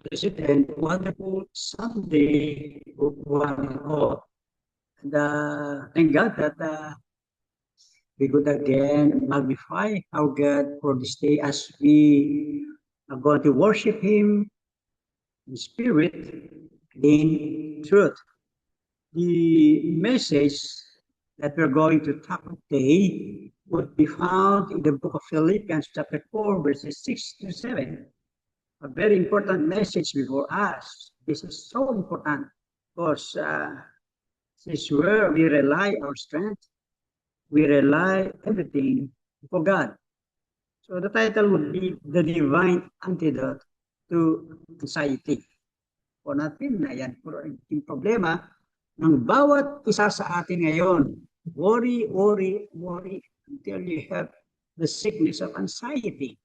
blessed and wonderful Sunday of one and all. And thank God that we could again magnify our God for this day as we are going to worship Him in spirit, in truth. The message that we're going to talk today would be found in the book of Philippians chapter 4, verses 6 to 7. A very important message before us. This is so important because this is where we rely our strength. We rely everything for God. So the title would be The Divine Antidote to Anxiety. O natin na yan, yung problema ng bawat isa sa atin ngayon. Worry, worry, worry until you have the sickness of anxiety.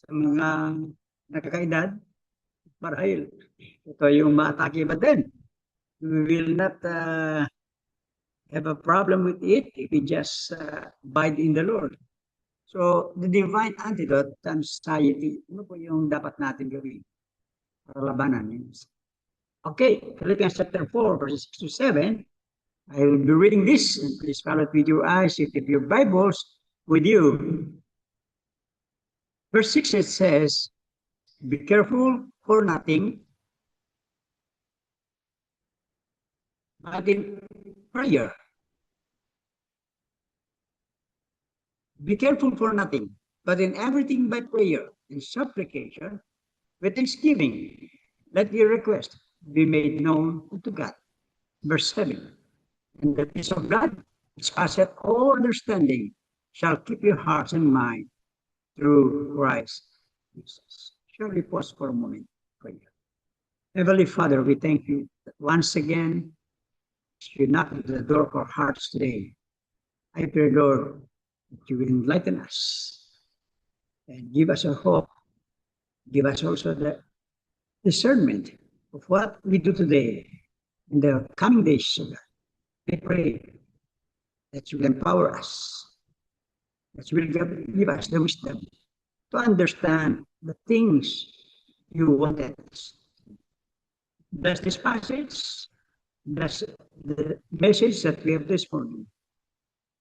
Sa mga nakakaedad, marahil ito yung maatake, but then we will not have a problem with it if we just abide in the Lord. So, the divine antidote to anxiety, ano po yung dapat natin gawin para labanan yun? Okay, Philippians chapter 4, verses 6 to 7. I will be reading this, and please follow it with your eyes if you have your Bibles with you. Verse 6 it says, be careful for nothing, but in prayer. Be careful for nothing, but in everything by prayer and supplication with thanksgiving, let your request be made known to God. Verse 7, and the peace of God, which passeth all understanding, shall keep your hearts and mind through Christ Jesus. Shall we pause for a moment? Prayer. Heavenly Father, we thank you that once again, you knock at the door of our hearts today. I pray, Lord, that you will enlighten us and give us a hope. Give us also the discernment of what we do today in the coming days. I pray that you will empower us, that you will give us the wisdom to understand the things you wanted us. Bless this passage, bless the message that we have this morning.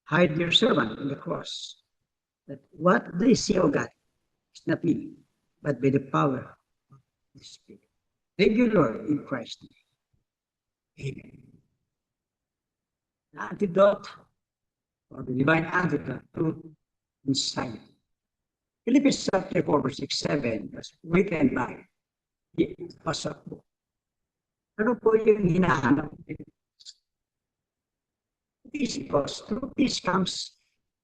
Hide your servant on the cross, that what they see, O God, is not me, but by the power of the Spirit. Thank you, Lord, in Christ. Amen. The antidote, or the divine antidote to anxiety. Philippians chapter 4, verse 6, 7 was written by the Apostle Paul. Ano po yung hinahanap? Peace, because true peace comes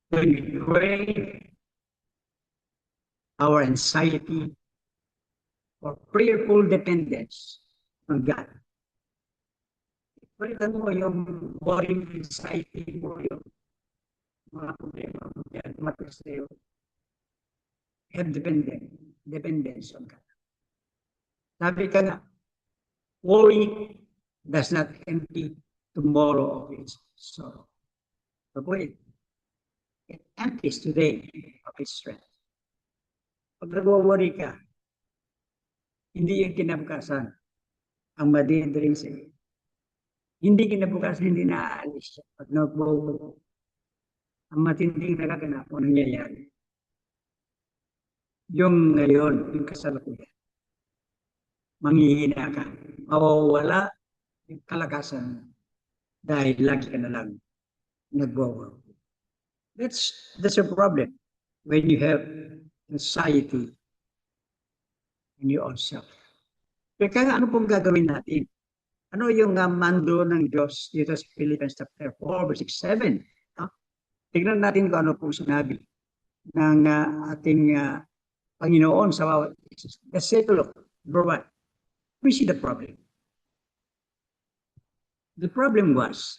when we pray our anxiety or prayerful dependence on God. Palitan mo yung worrying anxiety mo, yung mga problema mo, yan, matas sa'yo. Have dependence on God. Sabi ka nga, worry does not empty tomorrow of its sorrow. But wait, it empties today of its strength. Pag nag-worry ka, hindi yung kinabukasan ang madidiring sa'yo. Hindi kinabukasan, hindi naaalis siya. Pag nag-worry, ang matinding nagaganap o nangyayari. Yung ngayon, yung kasalukuyan, manghihina ka, mawawala yung kalakasan dahil lagi ka na lang nag-worry. That's a problem when you have anxiety in your own self. Kaya ano pong gagawin natin? Ano yung mando ng Diyos dito sa Philippians chapter 4, verse 7? Tignan natin kung ano pong sinabi ng ating Panginoon sa bawat isa. Let's take a look. Number 1, we see the problem. The problem was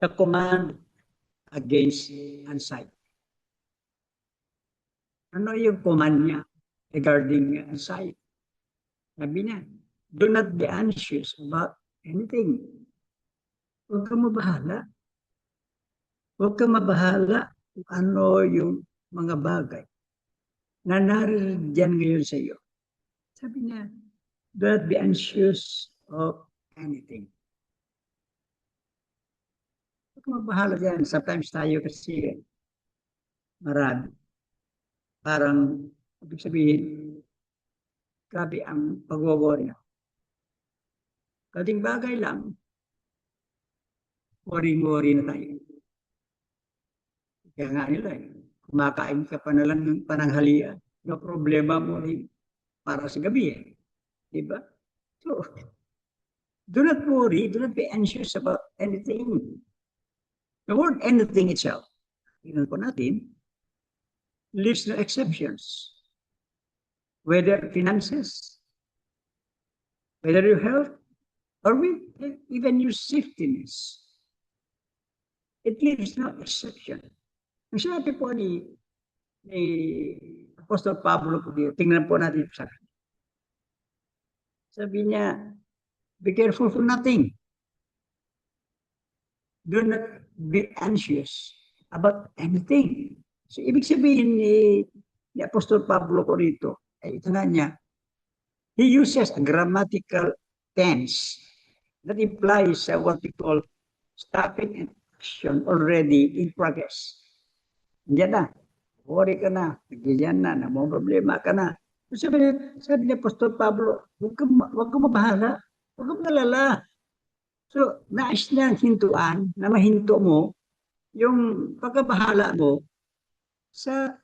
the command against anxiety. Ano yung command niya regarding anxiety? Sabi niya, do not be anxious about anything. Huwag kang mabahala. Huwag kang mabahala kung ano yung mga bagay na nariyan ngayon sa iyo. Sabi niya, do not be anxious of anything. Huwag kang magbahala dyan. Sometimes tayo kasi marami. Parang, ibig sabihin, grabe ang pag-worry. Kading bagay lang, worry na tayo. Kaya nga nila kumakain ka pa na lang ng pananghalian. No problema mo rin para sa gabi eh. Diba? So, do not worry, do not be anxious about anything. The word anything itself, tingnan po natin, leaves no exceptions. Whether finances, whether your health, or even your safetyness. It leaves no exception. Ang sinabi po ni Apostol Pablo po dito, tingnan po natin sa sabi niya, be careful for nothing. Do not be anxious about anything. So, ibig sabihin ni Apostol Pablo ko rito, ay ito na niya, he uses a grammatical tense that implies what we call stopping an action already in progress. Diyan na, worry ka na, nagiyan na, problema ka na. Sabi ni Apostol Pablo, huwag ka mabahala, huwag ka malala. So, nais niya hintuan na mahinto mo yung pagkabahala mo sa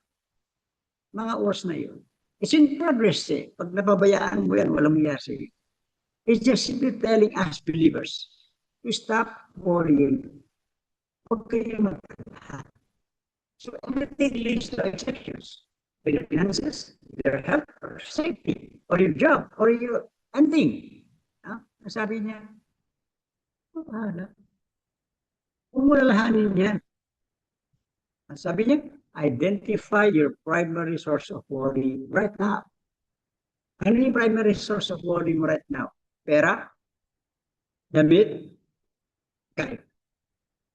mga oras na yun. It's in progress eh. Pag napabayaan mo yan, walang mangyari. It's just simply telling us believers to stop worrying. Huwag kayo magkakabahan. So everything leads to exceptions. With your finances, your health, or safety, or your job, or your anything. Sabi niya, bahala. Huwag mo lalahanin yan. Sabi niya, identify your primary source of worry right now. Ano yung primary source of worry mo right now? Pera? Damit? Kahit.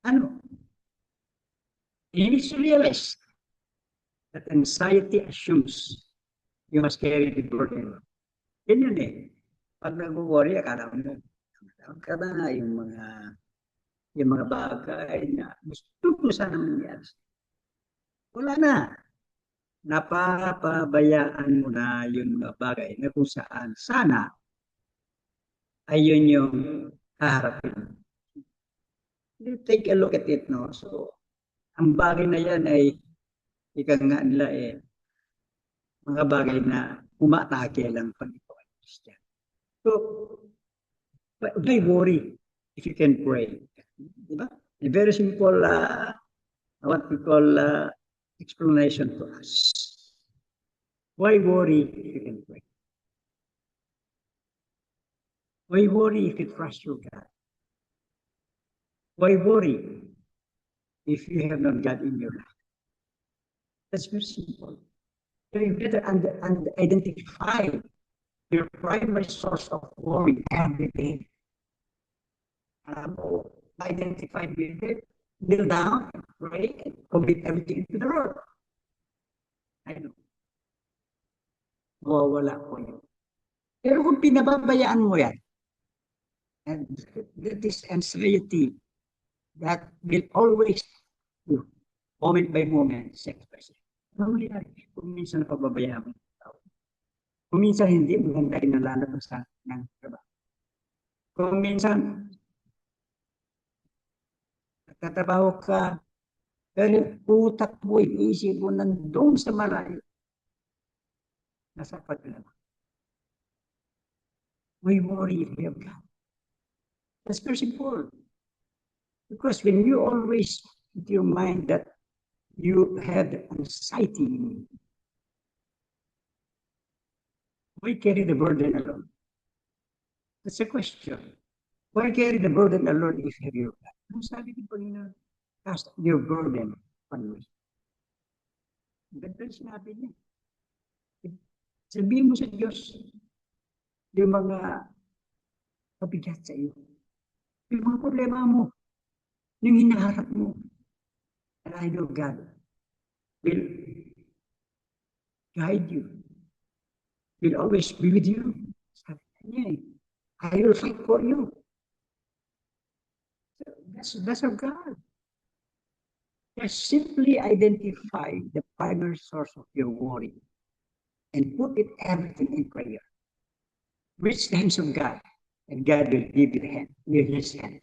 Ano? You need to realize that anxiety assumes you must carry the burden. Yan yun eh. Pag nag-worry, akala mo ka na yung mga bagay na gusto ko sana mangyari. Wala na. Napapabayaan mo na yung mga bagay na kung saan sana ayun yung haharapin. You take a look at it, no? So, ang bagay na yan ay ika nga nila mga bagay na umatake lang pag ikaw ay Christian. So, why worry if you can pray? Diba? A very simple, what we call explanation to us. Why worry if you can pray? Why worry if you trust your God? Why worry if you have not God in your life? That's very simple. So you better identify your primary source of worry every day. Identify with it, kneel down, and pray, and commit everything to the Lord. I know. Wala ko yun. Pero kung pinababayaan mo yan, and this anxiety that will always do, moment by moment, second by second. Kung minsan napababayaan mo. Kung minsan hindi, maganda rin nalalabas ng trabaho. Kung minsan, nagtatrabaho ka, pero utak mo, isip mo nandun sa malayo. Nasa paglaman. We worry if we have God. That's very simple. Because when you always in your mind that you have anxiety, why carry the burden alone? That's a question. Why carry the burden alone if you have your God? Ang sabi ni Panginoon, cast your burden on me. Ganda sinabi niya. Sabihin mo sa Diyos yung mga pabigat sa iyo. Yung mga problema mo, yung hinaharap mo. And I know God will guide you. will always be with you. Sabi niya eh, I will fight for you. So that's of God. Just simply identify the primary source of your worry and put it everything in prayer. Reach the hands of God, and God will give you the hand, his hand.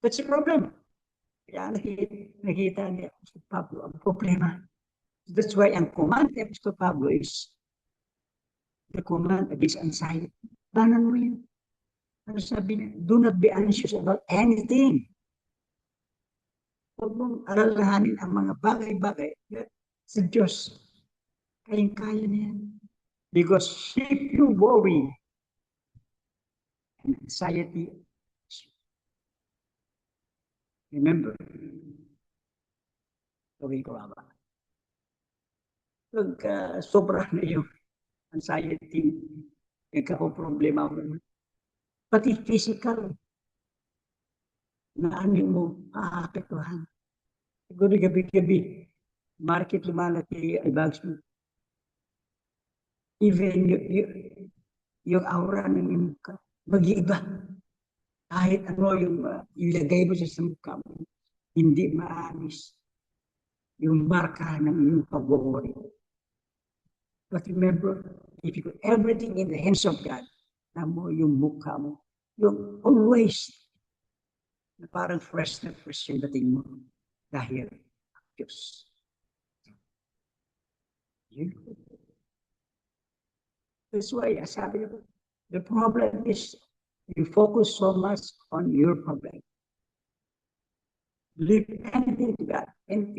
That's the problem. Kaya nakita niya si Pablo ang problema. That's why ang command ni Apostol Pablo is the command against anxiety. Banan mo yun. Ano sabi niya? Do not be anxious about anything. Huwag mong alalahanin ang mga bagay-bagay sa Diyos. Kayang-kaya niya. Because if you worry and anxiety, remember, gawin ko ba? Pag sobra na yung anxiety, nagkakaproblema mo, pati physical, na ano mo, aapektuhan. Siguro gabi-gabi, market lumalaki, ay bags mo. Even yung aura ng iyong mukha, mag-iiba. Kahit ano yung ilagay mo sa mukha mo, hindi maalis yung marka ng iyong pag-worry. But remember, if you put everything in the hands of God, na mo yung mukha mo, yung always, na parang fresh yung dating mo dahil Diyos. That's why, sabi ko, the problem is you focus so much on your problem. Leave anything to God, and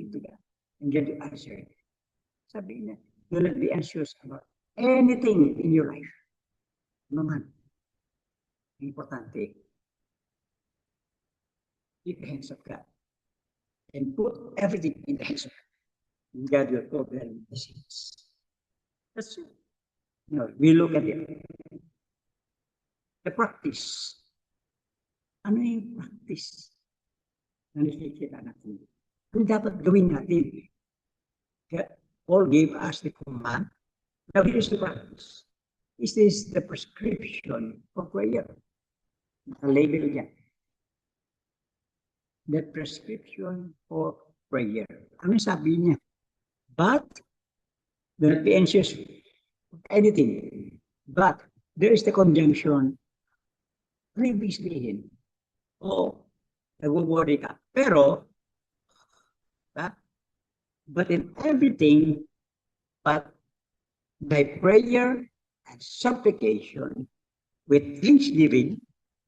get the answer. Sabi niya, do not be anxious about anything in your life. Naman, importante, in the hands of God. And put everything in the hands of God. God will problem the sins. That's it. No, we look at it. The practice. Ano yung practice? Na nakikita natin. Kung dapat gawin natin. Paul gave us the command. Now here's the practice. This is the prescription for prayer. Nakalabel niya. The prescription for prayer. Ano sabi niya? But, do not be anxious of anything. But, there is the conjunction, previously, nag-worry ka. Pero, but in everything, but by prayer and supplication, with thanksgiving,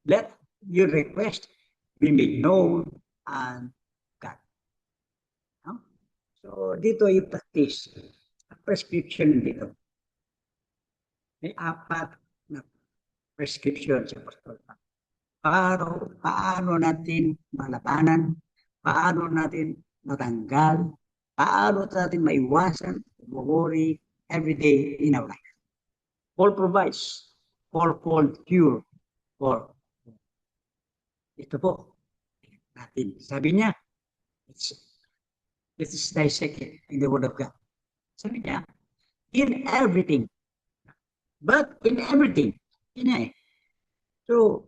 let your request be made known and God. No? So, dito yung practice. Prescription dito. May 4 na prescription sa Apostol. Paano natin malabanan, paano natin matanggal, paano natin maiwasan, worry every day in our life. Paul provides fourfold cure for ito po natin. Sabi niya, this is dissect in the Word of God. Sabi niya, in everything, but in everything, So,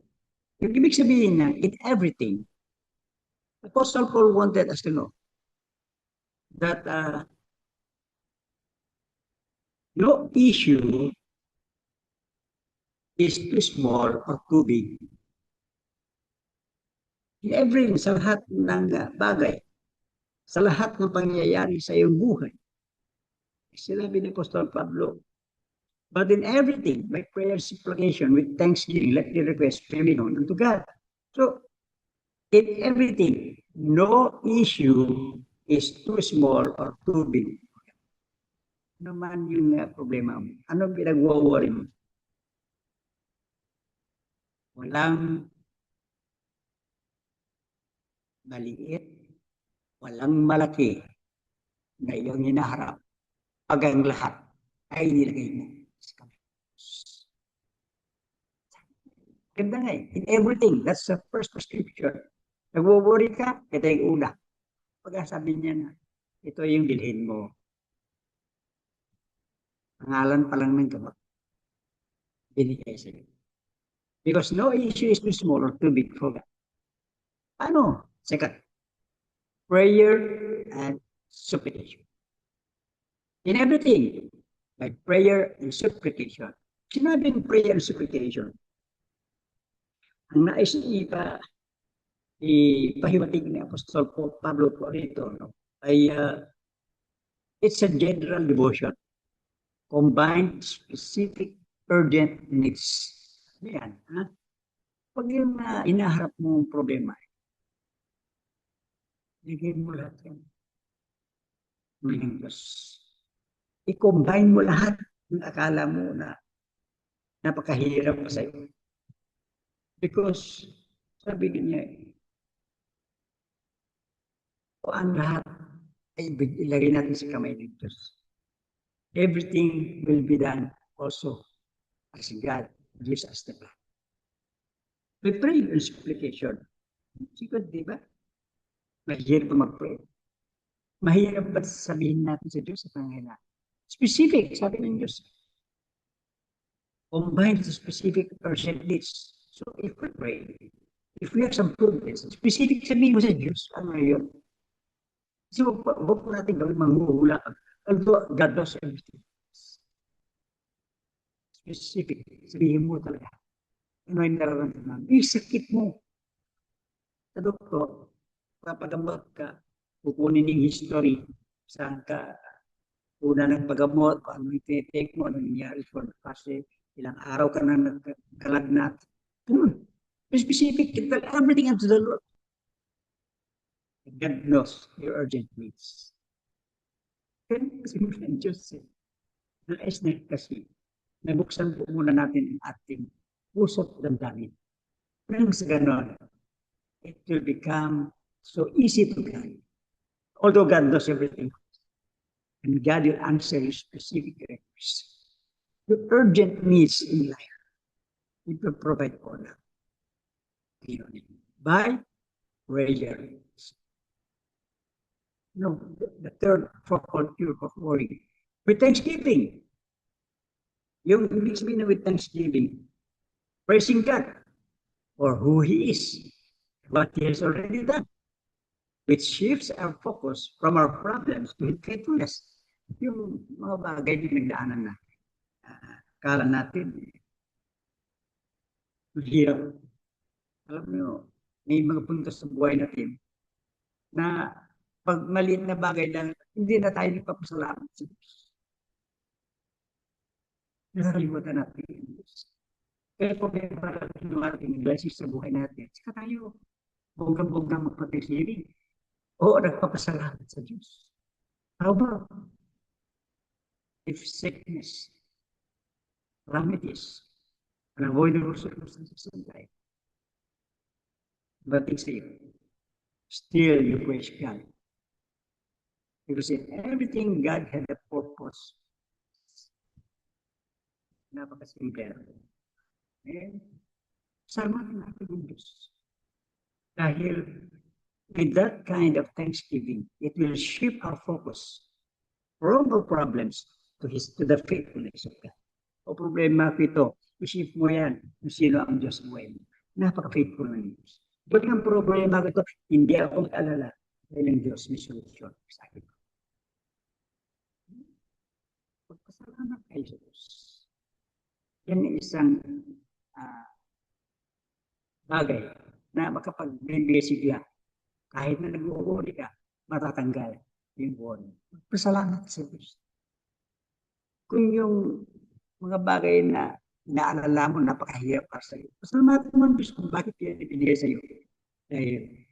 yung ibig sabihin na in everything, Apostle Paul wanted us to know that no issue is too small or too big. In everything, sa lahat ng bagay, sa lahat ng pangyayari sa iyong buhay, sinabi ni Apostol Pablo, but in everything, by prayer and supplication, with thanksgiving, let the request be known unto God. So, in everything, no issue is too small or too big. Ano man yung problema mo? Anong pinag-worry mo? Walang maliit, walang malaki na iyong hinaharap pag ang lahat ay nilagay mo sa kamay. Ganda nga eh. In everything, that's the first prescription. Nag-worry ka, ito yung una. Pag sabi niya na, ito yung bilhin mo. Pangalan pa lang ng gamot, binigay sa'yo. Because no issue is too small or too big for God. Ano? Second, prayer and supplication. In everything, like prayer and supplication. Sinabing prayer and supplication, ang nais ipahiwatig ni Apostol Pablo po rito, no, ay it's a general devotion, combined specific urgent needs. Yan, ha? Pag yung inaharap mo problema, bigyan mo lahat yan. Meaningless. I-combine mo lahat ng akala mo na napakahirap pa sa'yo. Because, sabi niya, o ang lahat ay ilagay natin sa kamay ng Diyos. Everything will be done also as God gives us the plan. We pray in supplication. Sigod, di ba? Mahirap pa mag-pray. Mahirap ba sabihin natin sa Diyos sa pangailangan? Specific, sabi ng Diyos. Combined to specific urgent needs. So if we pray, if we have some progress, specific sabihin mo sa Diyos, ano yun? So, huwag po natin gawin manghuhula. Although God knows everything. Specific, sabihin mo talaga. Ano yung nararamdaman? Yung sakit mo. Sa doktor, papagamot ka, kukunin yung history, saan ka una ng paggamot, kung ano yung tinitake mo, ano nangyari for the past ilang araw ka na nagkalagnat. Specific, everything up to the Lord. God knows your urgent needs. Kaya kasi muna ang Diyos nais na kasi nabuksan po muna natin ang ating puso't damdamin. Nang sa ganon, it will become so easy to God. Although God knows everything, and God will answer your specific requests. Your urgent needs in life, it will provide for them. By prayer. No, the third focal cure of worry. With thanksgiving. Yung ibig sabihin na with thanksgiving, praising God for who He is, what He has already done, which shifts our focus from our problems to His faithfulness. Yung mga bagay na nagdaanan na, kala natin, mahirap. Alam nyo, may mga puntos sa buhay natin na pag maliit na bagay lang, hindi na tayo nagpapasalamat sa Diyos. Nakalimutan natin yung Diyos. Kaya kung may parang dumating blessings sa buhay natin, saka tayo bonggang-bonggang magpapisirin. Oo, nagpapasalamat sa Diyos. How about if sickness, calamities, unavoidable circumstances in life, but it's still you praise God. Because in everything, God had a purpose. Napakasimple. And salamat natin yung Diyos. Dahil with that kind of thanksgiving, it will shift our focus from our problems to the faithfulness of God. O problema ko ito, isip mo yan kung sino ang Diyos mo. Napaka-faithful ng Diyos. Ba't ang problema ko ito, hindi ako mag-alala dahil ang Diyos may solusyon sa akin. Pagpasalamat kay Diyos. Yan ay isang bagay na makapag-basic kahit na nag-uuli ka, matatanggal yung buwan. Pasalamat sa Diyos. Kung yung mga bagay na inaalala mo, napakahirap para sa iyo, pasalamat naman Diyos kung bakit yan ibinigay sa iyo. Dahil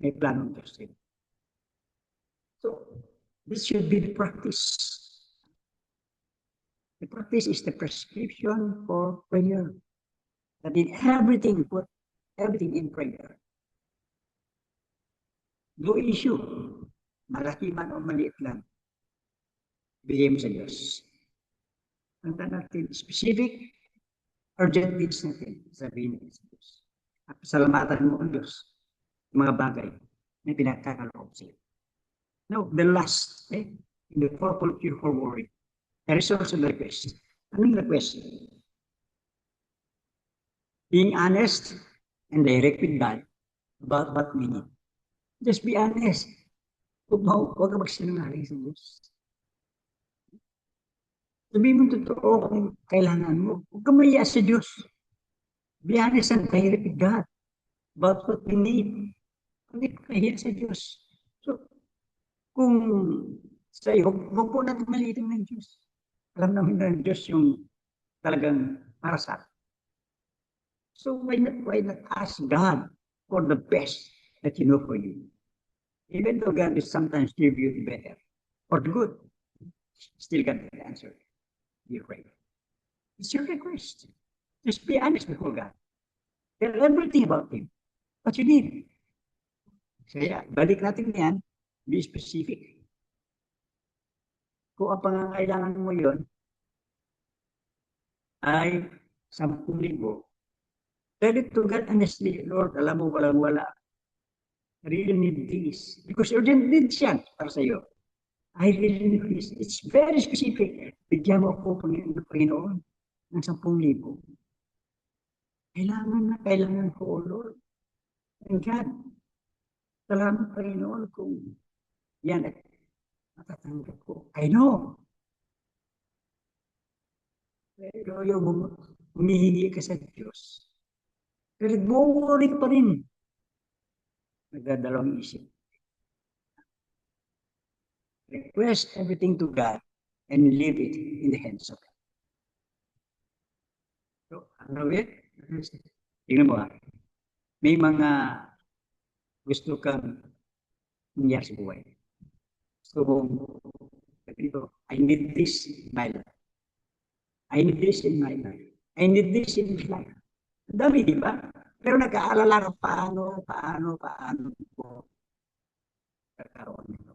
may planong Diyos sa iyo. So, this should be the practice. The practice is the prescription for prayer. That in everything, put everything in prayer. No issue. Malaki man o maliit lang. Bigay mo sa Diyos. Ang natin, specific, urgent needs natin. Sabihin natin sa Diyos. At pasalamatan mo ang Diyos. Mga bagay na pinagkakaloob sa iyo. Now, the last, in the purple cure for worry. There is also the request. Anong request? Being honest and direct with God about what we need. Just be honest. Huwag ka magsinungaling sa Diyos. Sabihin mo totoo kung kailangan mo. Huwag ka maiya sa Diyos. Be honest and direct with God about what we need. Hindi ka kahiya sa Diyos. So, kung sa iyo, huwag po natin maliitin ng Diyos. Alam namin ng Diyos yung talagang para sa atin. So why not ask God for the best that you know for you? Even though God is sometimes give you the better or the good, still God will answer. You pray. It's your request. Just be honest before God. Tell everything about Him. What you need. Kaya, balik natin yan. Be specific. Kung ang pangangailangan mo yon ay 10,000, tell it to God honestly, Lord, alam mo walang wala. I really need this. Because urgent need siya para sa iyo. I really need this. It's very specific. Bigyan mo ako, Panginoon, ng 10,000. Kailangan ko, Lord. And God, salamat, Panginoon, kung yan at matatanggap ko. I know. Pero yung humihingi ka sa Diyos, pero bumuri ka pa rin. Nagdadalawang isip. Request everything to God and leave it in the hands of God. So, ano yun? Tingnan mo ha. May mga gusto kang nangyari sa buhay. So, I need this in my life. I need this in my life. I need this in my life. Ang dami, di ba? Pero nag-aalala ka paano ko kakaroon nito.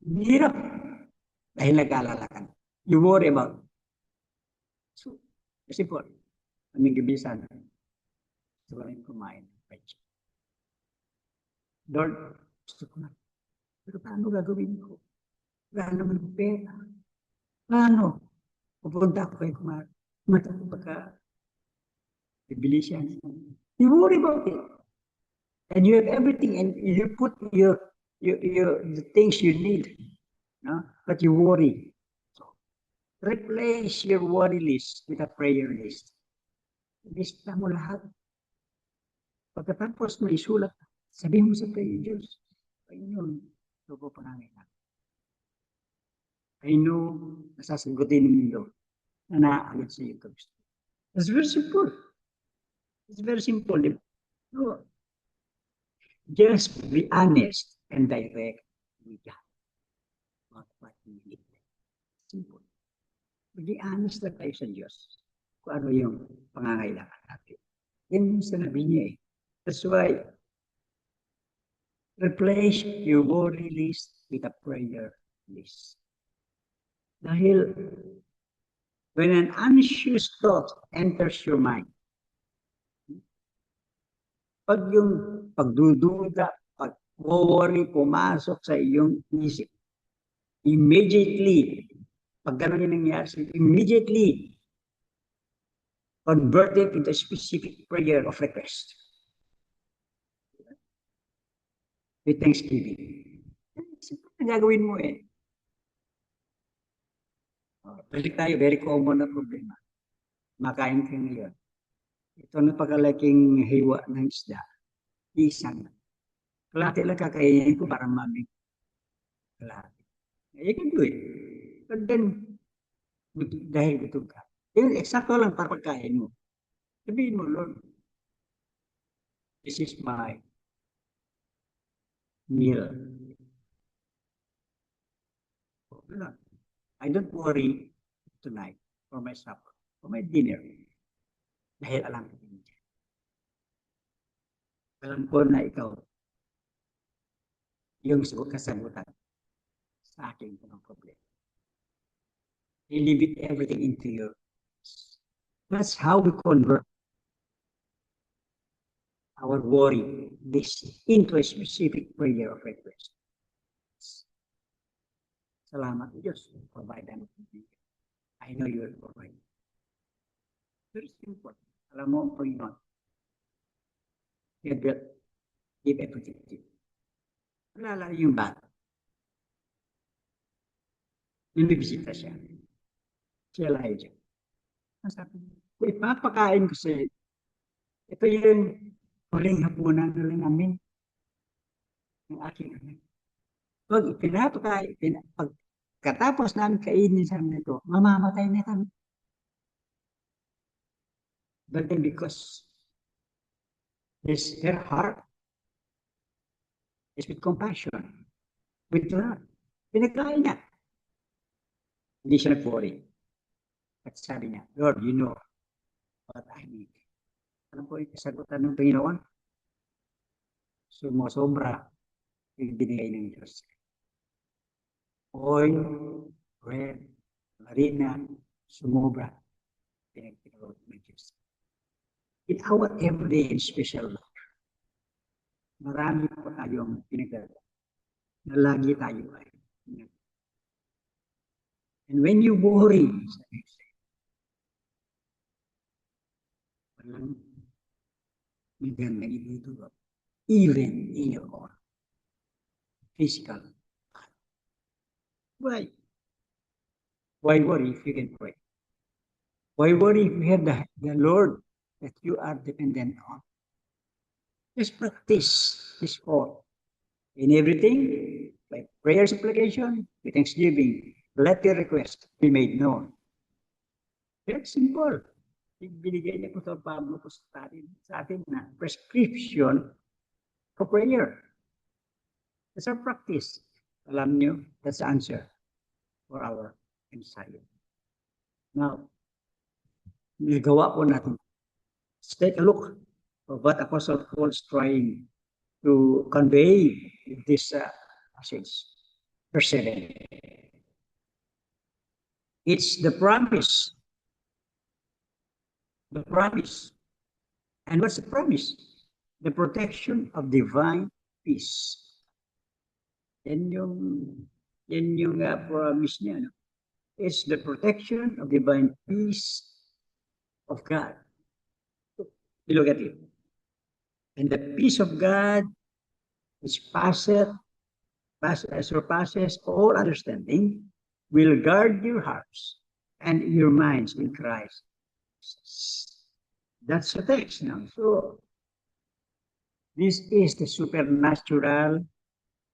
Hirap. Dahil nag-aalala ka. You worry about it. So, kasi po, aming gabisan, gusto ko rin kumain. Lord, gusto ko na. Pero paano gagawin ko? Wala naman pera. Paano? Pupunta ako kayo kumain. Matapos pagka bibili siya. You worry about it. And you have everything and you put the things you need. No? But you worry. So, replace your worry list with a prayer list. Lista mo lahat. Pagkatapos mo isulat, sabihin mo sa prayer, Diyos, Panginoon, ito po pangangailangan. I know nasasagutin ninyo na naaalit sa iyo gusto. It's very simple. It's very simple. No. Just be honest and direct with God. What you need. Simple. Be honest na tayo sa Diyos kung ano yung pangangailangan natin. Yan yung sinabi niya eh. That's why replace your worry list with a prayer list. Dahil when an anxious thought enters your mind, pag yung pagdududa, pag-worry, pumasok sa iyong isip, immediately, pag gano'n yung nangyari, immediately, convert it into a specific prayer of request. With thanksgiving. Ano gagawin mo eh? Balik tayo, very common na problema. Makain ka ngayon. Ito na pagkalaking hiwa ng isda. Isang. Kalahati lang kakainin ko para mamig. Kalahati. You can do it. But then, dahil gutom ka. Yun, eksakto lang para pagkain mo. Sabihin mo, Lord, this is my meal. I don't worry tonight for my supper, for my dinner. Dahil alam ko din. Alam ko na ikaw yung kasagutan sa aking mga problema. You leave it everything into your. That's how we convert our worry this into a specific prayer of request. Salamat Diyos. Provide them. I know you will provide. Very simple. Alam mo, Panginoon, you will give everything to you. Alala yung bata. Nilibisita siya. Si Elijah. Ang sabi niya, kung ipapakain ko sa ito yung huling hapunan na lang namin ng aking anak. Pag pinapakain, pagkatapos namin kainin sa amin ito, mamamatay na kami. But then because her heart is with compassion, with love, pinagkain niya. Hindi siya nag-worry. At sabi niya, Lord, you know what I need. Ano po yung kasagutan ng Panginoon? Sumosobra yung binigay ng Diyos. Oil, bread, marina, sumobra. Pinagpinagod ng Diyos. In our everyday and special life, marami po tayong pinagdadala na lagi tayo ay. And when you worry, walang magandang ibutulot, even in your own physical life. Why? Why worry if you can pray? Why worry if you have the Lord that you are dependent on? Just practice this all. In everything, by prayer supplication, with thanksgiving, let your request be made known. Very simple. Binigay niya po sa Pablo po sa atin na prescription for prayer. That's our practice. Alam niyo, that's the answer for our anxiety. Now, nagawa po natin. Let's take a look of what Apostle Paul is trying to convey in this passage. Verse 7. It's the promise. The promise. And what's the promise? The protection of divine peace. Yan yung promise niya. No? It's the protection of divine peace of God. You look at it. And the peace of God, which surpasses all understanding, will guard your hearts and your minds in Christ. That's the text now. So, this is the supernatural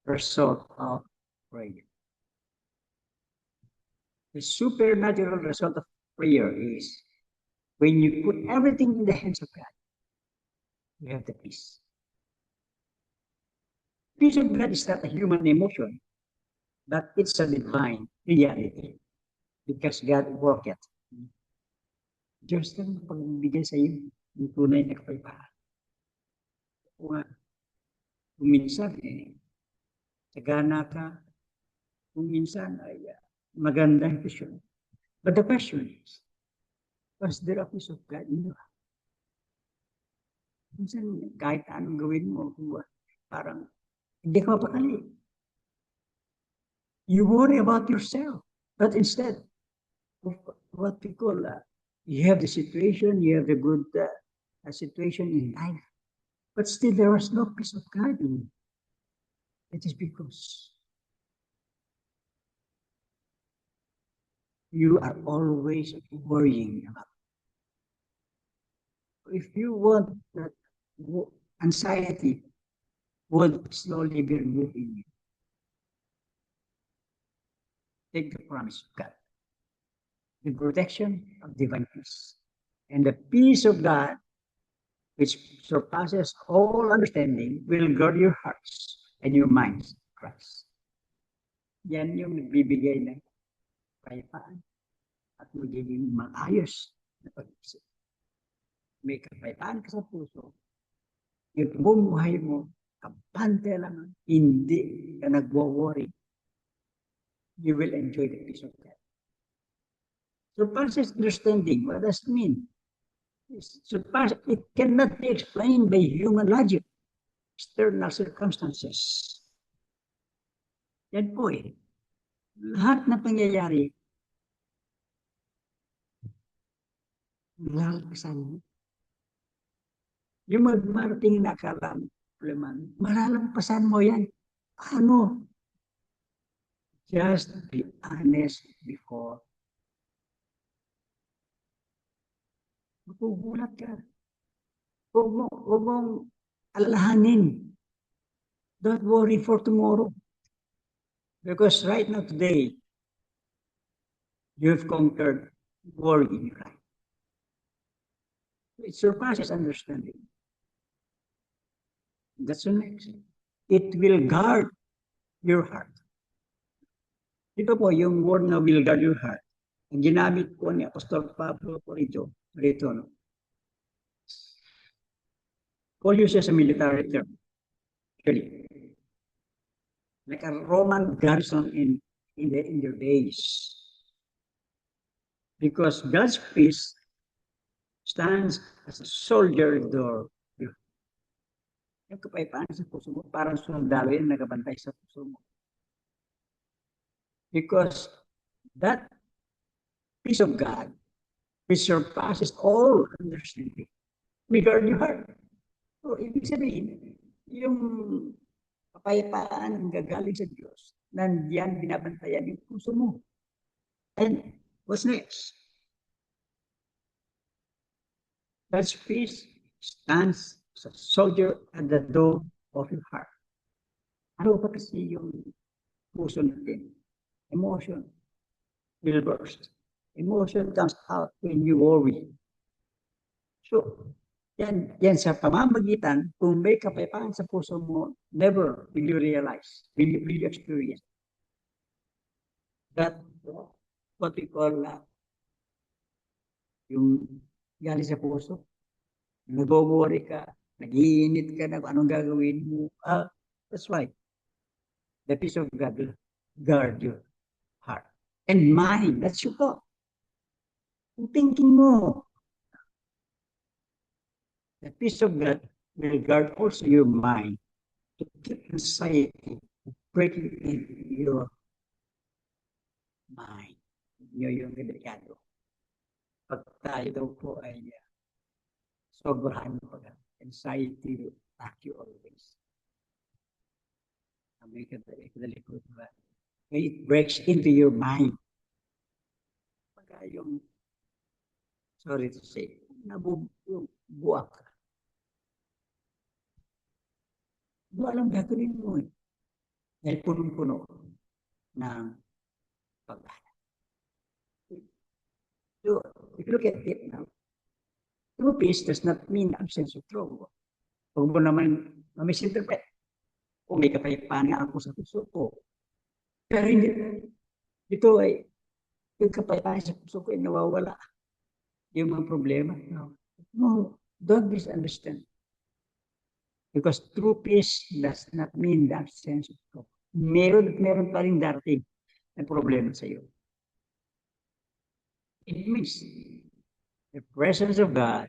result of prayer. The supernatural result of prayer is when you put everything in the hands of God, you have the peace. Peace of God is not a human emotion, but it's a divine reality because God worked it. Diyos lang pagbibigay sa iyo ng tunay na kapayapaan. Kung minsan, sagana ka, kung minsan ay maganda yung question. But the question is, was there a peace of God in you? Minsan, kahit anong gawin mo, parang hindi ka mapakali. You worry about yourself, but instead of what we call, you have the situation, you have the good situation in life, but still there was no peace of God in you. It is because you are always worrying about it. If you want that anxiety would slowly be removed in you, take the promise of God, the protection of divine peace, and the peace of God, which surpasses all understanding, will guard your hearts and your minds, Christ. Yan yung nagbibigay ng kapayapaan at magiging maayos na pag-isip. May kapayapaan ka sa puso, yung bumuhay mo, kampante lang, hindi ka nagwo-worry. You will enjoy the peace of God. Surpasses understanding. What does it mean? It cannot be explained by human logic, external circumstances. Yan po eh. lahat na pangyayari, lalagpasan mo. Yung magmarating na akala mo, problema, malalampasan mo yan. Ano? Just be honest before. Magugulat ka. Huwag mong alalahanin. Don't worry for tomorrow. Because right now, today, you've conquered worry in your life. It surpasses understanding. That's the next. It will guard your heart. Ito po, yung word na will guard your heart. Ang ginamit po ni Apostol Pablo po rito, no? Paul uses a military term. Actually, like a Roman garrison in their days. Because God's peace stands as a soldier door. Yung kapayapaan sa puso mo, parang sundalo yan nagabantay sa puso mo. Because that peace of God, which surpasses all understanding, will guard your heart. So, ibig sabihin, yung kapayapaan ang gagaling sa Diyos, nandiyan binabantayan yung puso mo. And what's next? God's peace stands as a soldier at the door of your heart. Ano ba kasi yung puso natin? Emotion will burst. Emotion comes out when you worry. So, yan sa pamamagitan, kung may kapayapaan sa puso mo, never will you realize, will you experience that what we call yung galing sa puso. Nag-worry ka, nag-iinit ka na kung anong gagawin mo. That's why the peace of God will guard your heart. And mind, that's your thought. Yung thinking mo, the peace of God will guard also your mind to keep anxiety breaking in your mind. Yun yung delikado. Pag tayo daw po ay sobrahan mo pag anxiety will attack you always. May kadalikod ba? It breaks into your mind. Pagka yung, sorry to say, nabubuak ka. Di alam gagawin mo eh. Dahil punong-puno ng pag-alala. So, if you look at it now, true peace does not mean absence of trouble. Huwag mo naman mamisinterpret. Kung may kapayapaan nga ako sa puso ko. Pero hindi, ito ay, yung kapayapaan sa puso ko ay nawawala. Yung mga problema. No, don't misunderstand. Because true peace does not mean the absence of trouble. Meron pa rin darating na problema sa iyo. It means the presence of God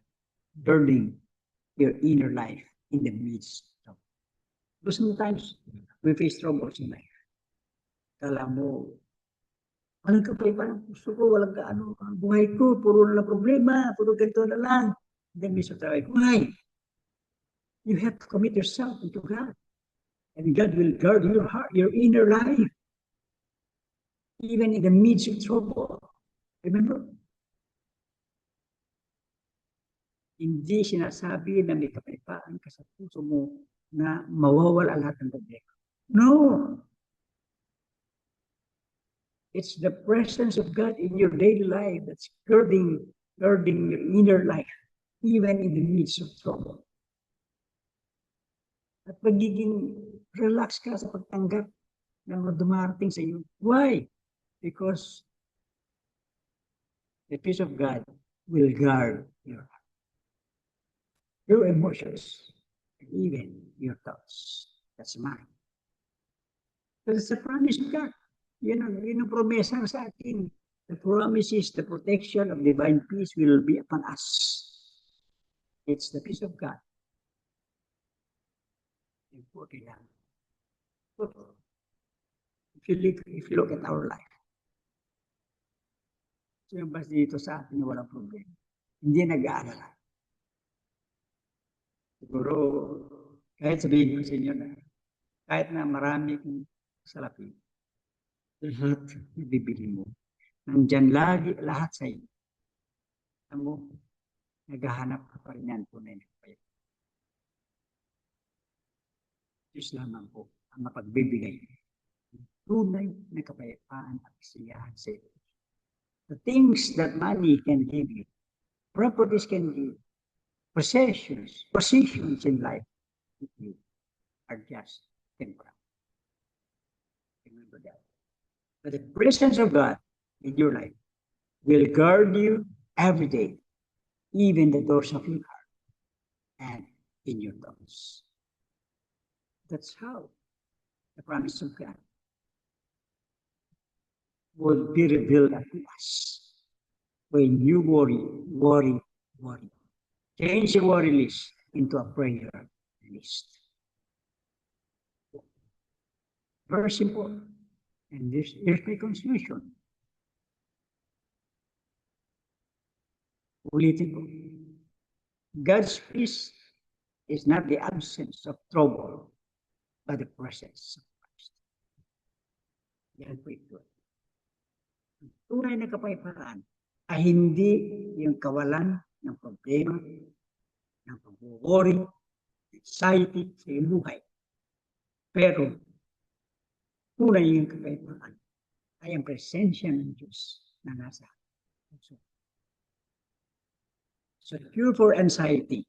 burning your inner life in the midst of. Because sometimes we face troubles in life. Kala mo, walang kapayapaan, gusto ko, walang kaano, ang buhay ko, puro na problema, puro ganito na lang. Then we start like, why? You have to commit yourself into God. And God will guard your heart, your inner life. Even in the midst of trouble. Remember? Hindi sinasabi na may kapayapaan ka sa puso mo na mawawala lahat ng problema. No! It's the presence of God in your daily life that's guarding your inner life, even in the midst of trouble. At pagiging relax ka sa pagtanggap ng dumarating sa iyo. Why? Because the peace of God will guard your emotions, and even your thoughts. That's mine. That's the promise of God. Yun ang promesa sa atin. The promise is the protection of divine peace will be upon us. It's the peace of God. Important lang. if you look at our life, sino ba dito sa atin na walang problema? Hindi nag-aalala. Siguro, kahit sabihin ko sa inyo na, kahit na marami kong salapi, lahat na bibili mo, nandyan lagi, lahat sa iyo. Alam mo, naghahanap ka pa rin yan tunay na kapayapaan. Diyos lamang po ang mapagbibigay. Tunay na kapayapaan at kasiyahan sa iyo. The things that money can give you, properties can give, positions in life are just temporary. Remember that. But the presence of God in your life will guard you every day, even the doors of your heart and in your thoughts. That's how the promise of God will be revealed to us. When you worry. Change your worry list into a prayer list. Very simple. And here's my conclusion. Ulitin ko. God's peace is not the absence of trouble, but the presence of Christ. Yan po ito. Tunay na kapayapaan ay hindi yung kawalan ng problema, ng pag-worry, anxiety sa iyong buhay. Pero, tunay yung kapayapaan ay ang presensya ng Diyos na nasa puso. So, the cure for anxiety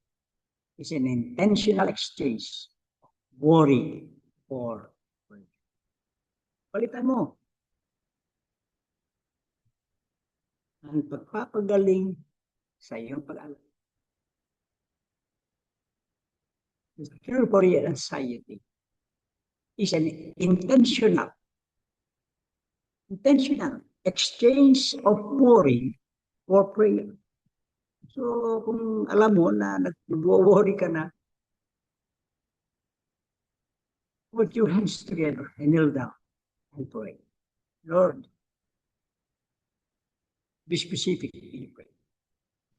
is an intentional exchange of worry for worry. Palitan mo ang pagpapagaling sa iyong pag-alala. The cure for anxiety is an intentional exchange of worry for prayer. So, kung alam mo na nag-worry ka na, put your hands together and kneel down and pray. Lord, be specific in your prayer.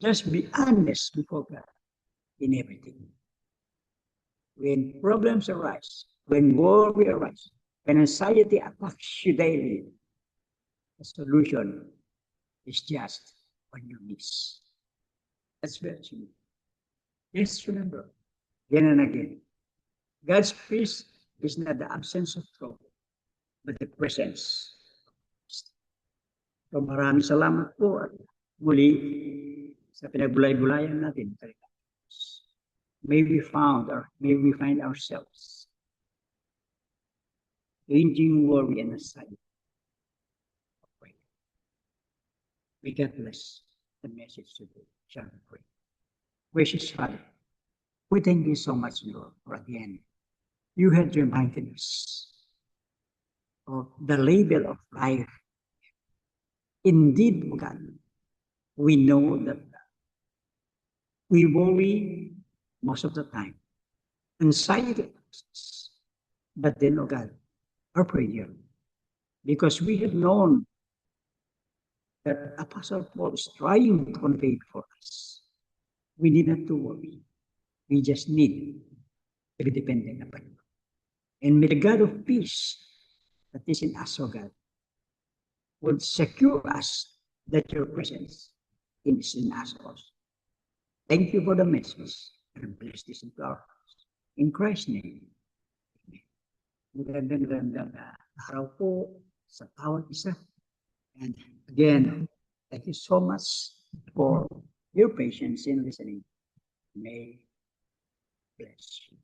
Just be honest before God in everything. When problems arise, when worry arises, when anxiety attacks you daily, the solution is just on your knees. That's very simple. Just remember, again and again, God's peace is not the absence of trouble, but the presence. So maraming salamat po at muli sa pinagbulay-bulayan natin. May we find ourselves changing worry and anxiety. We get bless the message today. Shall we pray? Gracious Father, we thank you so much, Lord, for again, you had reminded us of the label of life. Indeed, God, we know that we worry most of the time. Anxiety, but then, oh God, our prayer, because we have known that Apostle Paul is trying to convey for us. We need not to worry. We just need to be dependent upon you. And may the God of peace that is in us, O God, would secure us that your presence is in us also. Thank you for the message and bless this into our hearts. In Christ's name, amen. Magandang araw po sa bawat isa. And again, thank you so much for your patience in listening. May bless you.